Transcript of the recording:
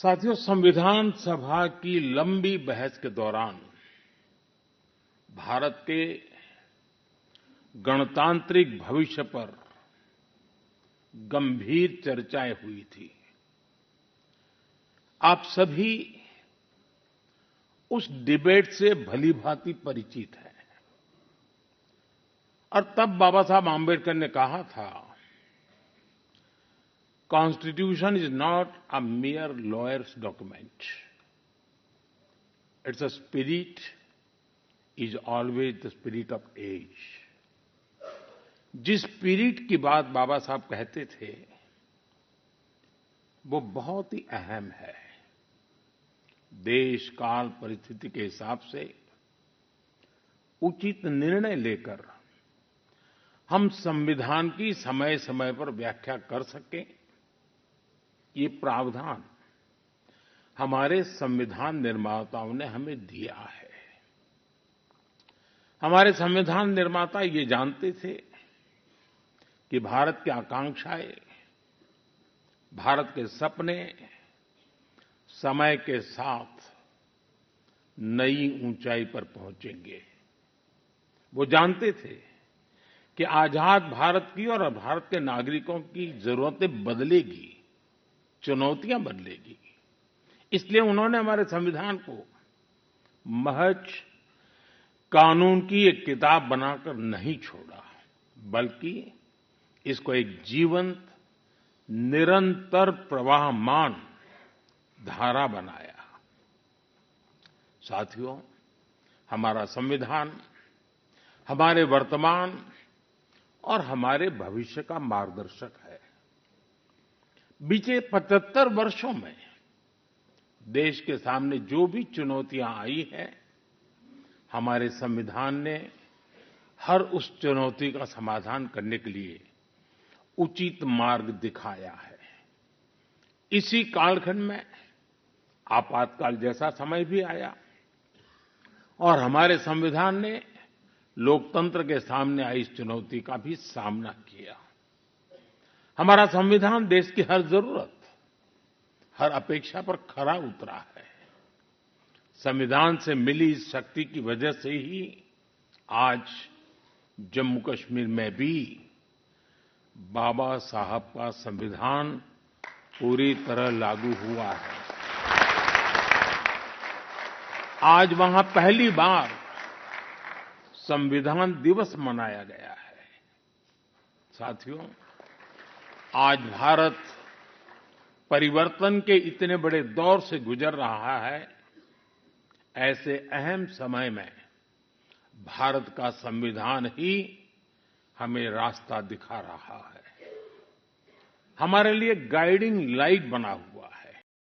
साथियों, संविधान सभा की लंबी बहस के दौरान भारत के गणतांत्रिक भविष्य पर गंभीर चर्चाएं हुई थी। आप सभी उस डिबेट से भलीभांति परिचित हैं और तब बाबा साहब आम्बेडकर ने कहा था, constitution is not a mere lawyer's document. Its spirit is always the spirit of age. जिस स्पिरिट की बात बाबा साहब कहते थे, वो बहुत ही अहम है। देश काल परिस्थिति के हिसाब से उचित निर्णय लेकर हम संविधान की समय समय पर व्याख्या कर सकें, ये प्रावधान हमारे संविधान निर्माताओं ने हमें दिया है। हमारे संविधान निर्माता ये जानते थे कि भारत की आकांक्षाएं, भारत के सपने समय के साथ नई ऊंचाई पर पहुंचेंगे। वो जानते थे कि आजाद भारत की और भारत के नागरिकों की जरूरतें बदलेगी, चुनौतियां बदलेगी। इसलिए उन्होंने हमारे संविधान को महज कानून की एक किताब बनाकर नहीं छोड़ा, बल्कि इसको एक जीवंत, निरंतर प्रवाहमान धारा बनाया। साथियों, हमारा संविधान हमारे वर्तमान और हमारे भविष्य का मार्गदर्शक है। बीते 75 वर्षों में देश के सामने जो भी चुनौतियां आई हैं, हमारे संविधान ने हर उस चुनौती का समाधान करने के लिए उचित मार्ग दिखाया है। इसी कालखंड में आपातकाल जैसा समय भी आया और हमारे संविधान ने लोकतंत्र के सामने आई इस चुनौती का भी सामना किया। हमारा संविधान देश की हर जरूरत, हर अपेक्षा पर खरा उतरा है। संविधान से मिली इस शक्ति की वजह से ही आज जम्मू कश्मीर में भी बाबा साहब का संविधान पूरी तरह लागू हुआ है। आज वहां पहली बार संविधान दिवस मनाया गया है। साथियों, आज भारत परिवर्तन के इतने बड़े दौर से गुजर रहा है। ऐसे अहम समय में भारत का संविधान ही हमें रास्ता दिखा रहा है, हमारे लिए गाइडिंग लाइट बना हुआ है।